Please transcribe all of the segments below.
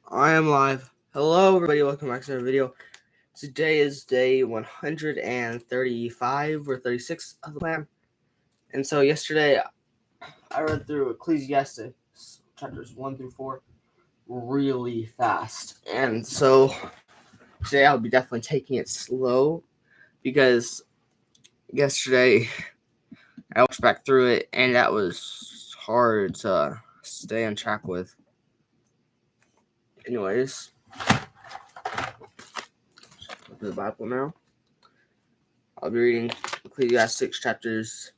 I am live. Hello, everybody. Welcome back to another video. Today is day 135 or 36 of the plan. And so, yesterday I read through Ecclesiastics chapters 1 through 4 really fast. And so, today I'll be definitely taking it slow because yesterday I watched back through it and that was hard to stay on track with. Anyways, look at the Bible now. I'll be reading Ecclesiastics chapters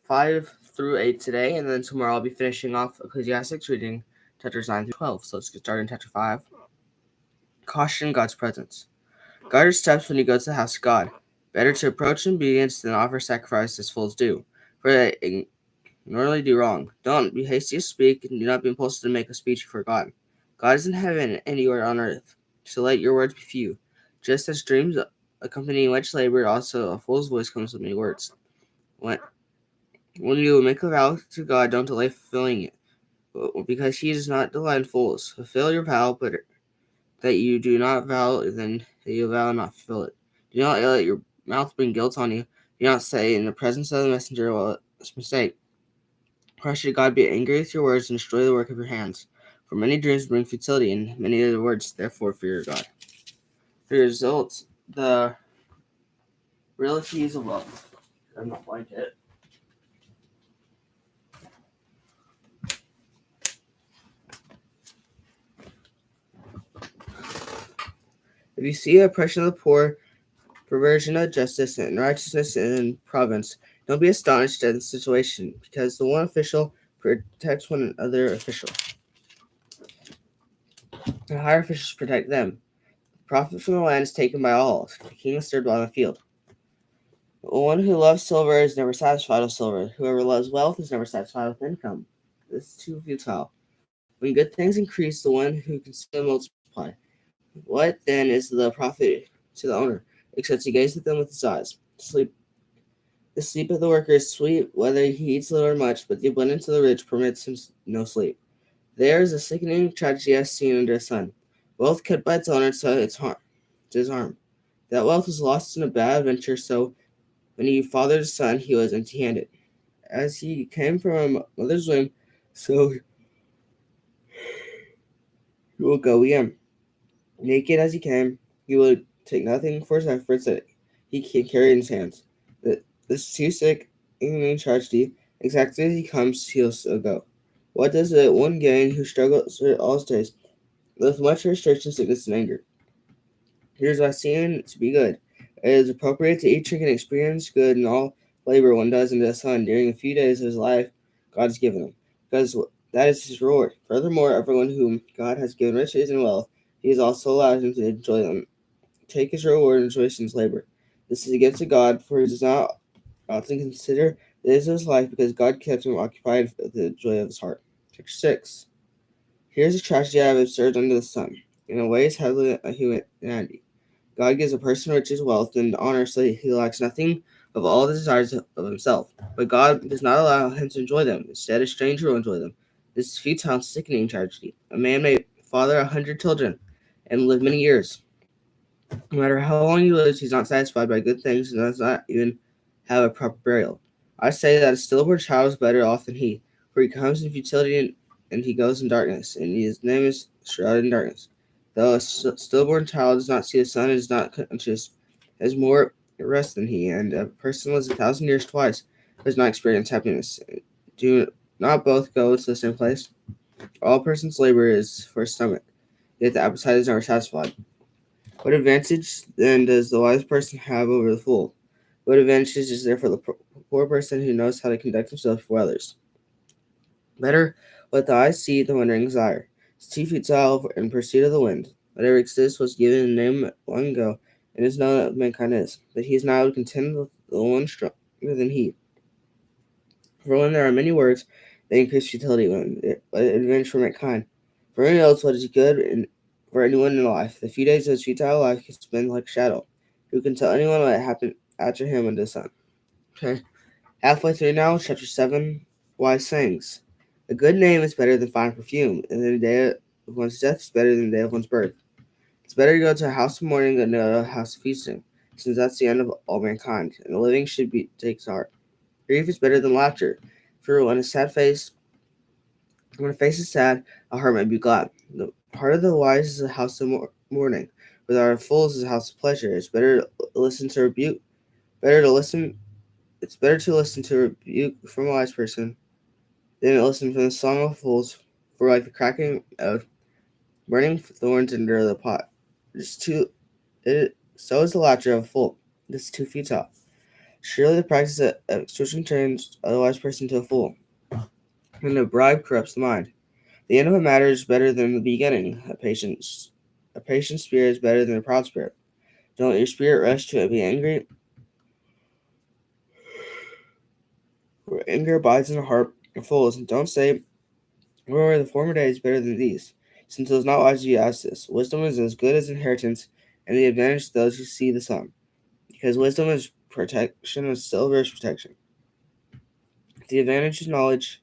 5 through 8 today, and then tomorrow I'll be finishing off Ecclesiastics reading chapters 9 through 12. So let's get started in chapter 5. Caution God's presence. Guard your steps when you go to the house of God. Better to approach in obedience than offer sacrifice as fools do, for they ignorantly do wrong. Don't be hasty to speak, and do not be impulsive to make a speech before God. God is in heaven, and you are on earth. So let your words be few. Just as dreams accompany much labor, also a fool's voice comes with many words. When you make a vow to God, don't delay fulfilling it, because He does not delight in fools. Fulfill your vow, but that you do not vow, then that you vow not fulfill it. Do not let your mouth bring guilt on you. Do not say in the presence of the messenger, well, it's a mistake. Why should God be angry with your words and destroy the work of your hands? For many dreams bring futility, and many other words, therefore fear God. For your results, the realities of love. I'm not like it. If you see oppression of the poor, perversion of justice, and righteousness in province, don't be astonished at the situation, because the one official protects one other official. The higher officials protect them. The profit from the land is taken by all. The king is stirred by the field. The one who loves silver is never satisfied with silver. Whoever loves wealth is never satisfied with income. This is too futile. When good things increase, the one who can see them multiply. What then is the profit to the owner, except to gaze at them with his eyes? The sleep of the worker is sweet, whether he eats little or much, but the abundance of the rich permits him no sleep. There is a sickening tragedy as seen under the sun. Wealth kept by its owner to his harm. That wealth was lost in a bad adventure, so when he fathered a son, he was empty-handed. As he came from a mother's womb, so he will go again. Naked as he came, he will take nothing for his efforts that he can carry in his hands. This too sick, ignorant tragedy, exactly as he comes, he'll so go. What does the one gain who struggles all his days with much restriction, sickness, and anger? Here's what I seem to be good. It is appropriate to each drink and experience good in all labor one does under the sun during a few days of his life God has given him, because that is his reward. Furthermore, everyone whom God has given riches and wealth, he has also allowed him to enjoy them. Take his reward and rejoice in his labor. This is a gift to God, for he does not often consider the days of his life, because God kept him occupied with the joy of his heart. Chapter 6. Here's a tragedy I have observed under the sun. In a way, it's heavily a humanity. God gives a person riches, wealth, and honor so he lacks nothing of all the desires of himself. But God does not allow him to enjoy them. Instead, a stranger will enjoy them. This is futile and sickening tragedy. A man may father 100 children and live many years. No matter how long he lives, he's not satisfied by good things and does not even have a proper burial. I say that a stillborn child is better off than he, for he comes in futility and he goes in darkness, and his name is shrouded in darkness. Though a stillborn child does not see the sun and is not conscious, has more rest than he, and a person lives 1,000 years twice, does not experience happiness. Do not both go to the same place? All a person's labor is for his stomach, yet the appetite is never satisfied. What advantage then does the wise person have over the fool? What advantage is there for the poor person who knows how to conduct himself before others? Better what the eye see than wandering desire. It's too futile in pursuit of the wind. Whatever exists was given a name long ago, and is known that mankind is. But he is not able to contend with the one stronger than he. For when there are many words, they increase futility, when advantage for mankind. For who knows what is good for anyone in life? The few days of his futile life can spend like a shadow. Who can tell anyone what happened after him under the sun? Okay. Halfway through now, chapter 7, Wise Sayings. A good name is better than fine perfume, and of one's death is better than the day of one's birth. It's better to go to a house of mourning than to a house of feasting, since that's the end of all mankind, and the living should be takes heart. Grief is better than laughter, for when a face is sad, a heart might be glad. The heart of the wise is a house of mourning, but the heart of fools is a house of pleasure. Listen to rebuke. Better to listen. It's better to listen to rebuke from a wise person than to listen from the song of fools. For like the cracking of burning thorns under the pot, it's too. So is the laughter of a fool. This is too futile. Surely the practice of extortion turns a wise person to a fool, and a bribe corrupts the mind. The end of a matter is better than the beginning. A patient spirit is better than a proud spirit. Don't let your spirit rush to be angry, for anger abides in the heart of fools. And don't say, "Where were the former days better than these?" Since it is not wise to ask this. Wisdom is as good as inheritance, and the advantage to those who see the sun. Because wisdom is protection, as silver is protection. The advantage of knowledge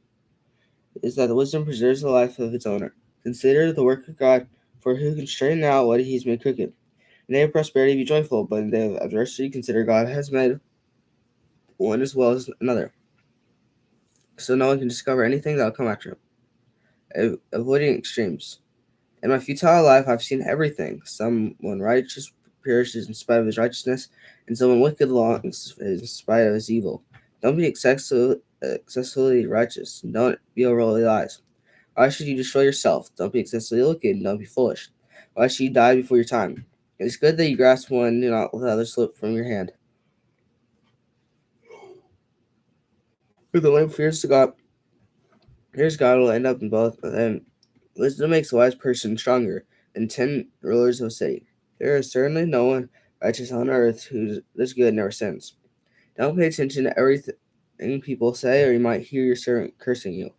is that the wisdom preserves the life of its owner. Consider the work of God, for who can straighten out what he has made crooked? In the day of prosperity be joyful, but in the day of adversity consider God has made one as well as another, so no one can discover anything that will come after him. Avoiding extremes. In my futile life I've seen everything. Someone righteous perishes in spite of his righteousness, and someone wicked longs in spite of his evil. Don't be excessively righteous, and don't be overly wise. Why should you destroy yourself? Don't be excessively wicked, and don't be foolish. Why should you die before your time? It is good that you grasp one, do not let the other slip from your hand. For the lamb fears God will end up in both, and wisdom makes a wise person stronger than 10 rulers of a city. There is certainly no one righteous on earth who does good and never sins. Don't pay attention to everything people say, or you might hear your servant cursing you.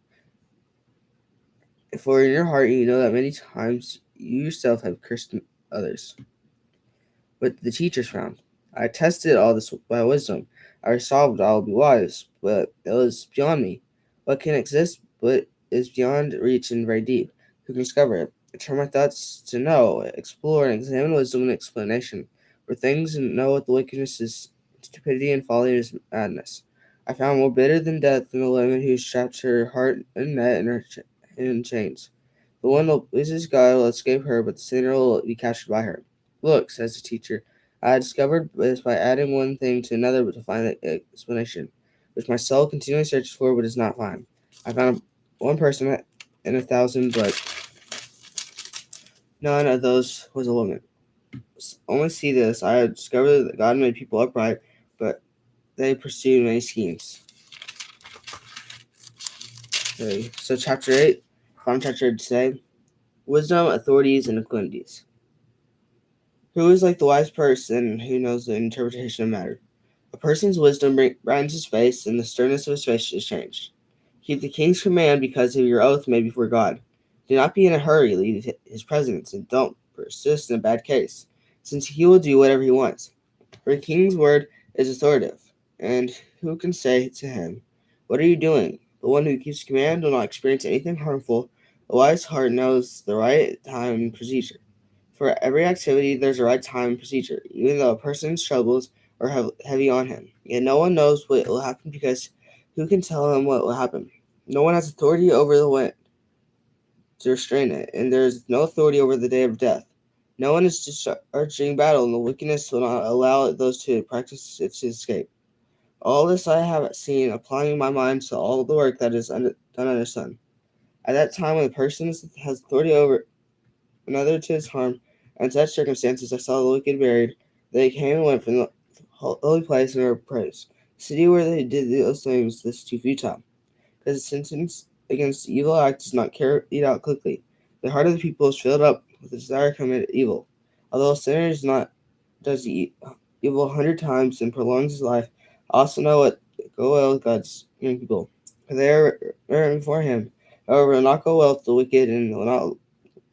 For in your heart you know that many times you yourself have cursed others. But the teachers frowned. I tested all this by wisdom. I resolved I will be wise, but it was beyond me. What can exist but is beyond reach and very deep? Who can discover it? I turn my thoughts to know, explore, and examine wisdom and explanation. For things and know what the wickedness is stupidity and folly is madness. I found more bitter than death than the woman who strapped her heart in a net and her in chains. The one who pleases God will escape her, but the sinner will be captured by her. Look, says the teacher, I discovered this by adding one thing to another to find the explanation, which my soul continually searches for but does not find. I found one person in 1,000, but none of those was a woman. Only see this, I have discovered that God made people upright, but they pursued many schemes. Okay, so chapter 8, final chapter today, wisdom, authorities, and equinities. Who is like the wise person who knows the interpretation of matter? A person's wisdom brightens his face, and the sternness of his face is changed. Keep the king's command because of your oath made before God. Do not be in a hurry, leave his presence, and don't persist in a bad case, since he will do whatever he wants. For a king's word is authoritative, and who can say to him, "What are you doing?" The one who keeps command will not experience anything harmful. A wise heart knows the right time and procedure. For every activity, there's a right time and procedure, even though a person's troubles are heavy on him. Yet no one knows what will happen because who can tell him what will happen? No one has authority over the wind to restrain it, and there is no authority over the day of death. No one is discharging battle, and the wickedness will not allow those to practice it to escape. All this I have seen, applying my mind to all the work that is done under the sun. At that time, when a person has authority over another to his harm, and in such circumstances I saw the wicked buried. They came and went from the holy place and were praised. The city where they did those things, this is too futile, because the sentence against the evil act is not carried out quickly. The heart of the people is filled up with the desire to commit evil. Although a sinner does evil 100 times and prolongs his life, I also know what go well with God's young people. For they are reverent before him. However, it will not go well with the wicked, and will not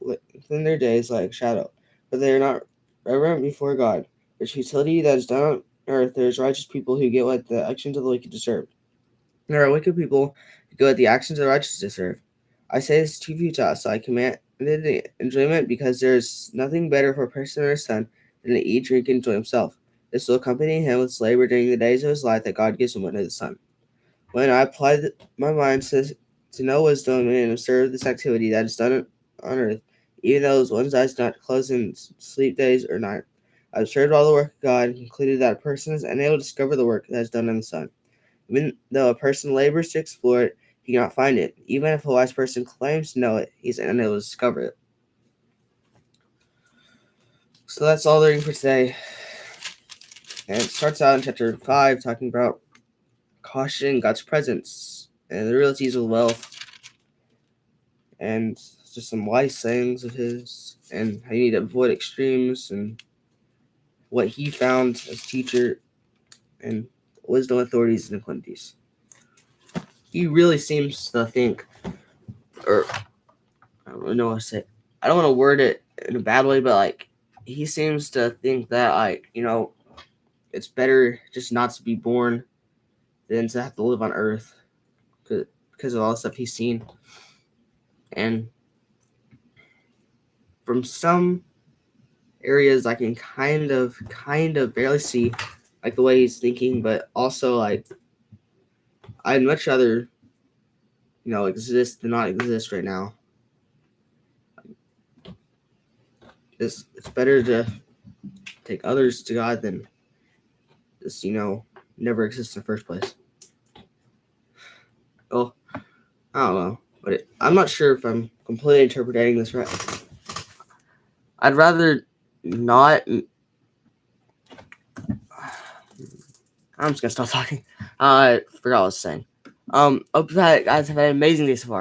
within their days like a shadow, but they are not reverent before God. There's futility that is done on earth. There is righteous people who get what the actions of the wicked deserve. There are wicked people who get what the actions of the righteous deserve. I say this is too futile, so I command the enjoyment because there's nothing better for a person or a son than to eat, drink, and enjoy himself. This will accompany him with labor during the days of his life that God gives him under the sun. When I apply my mind to know wisdom and observe this activity that is done on earth, even though one's eyes do not close in sleep days or night, I observed all the work of God and concluded that a person is unable to discover the work that is done in the sun. Even though a person labors to explore it, he cannot find it. Even if a wise person claims to know it, he's unable to discover it. So that's all the reading for today. And it starts out in chapter 5 talking about caution, God's presence, and the realities of wealth, and just some wise sayings of his, and how you need to avoid extremes, and what he found as teacher, and wisdom, authorities, and qualities. He really seems to think, or I don't know what to say. I don't want to word it in a bad way, but like he seems to think that it's better just not to be born than to have to live on Earth because of all the stuff he's seen. And from some areas, I can kind of barely see like the way he's thinking, but also like I'd much rather exist than not exist right now. It's better to take others to God than just never exist in the first place. Well, I don't know, but I'm not sure if I'm completely interpreting this right. I'd rather not. I'm just gonna stop talking. I forgot what I was saying. Hope that guys have had an amazing day so far.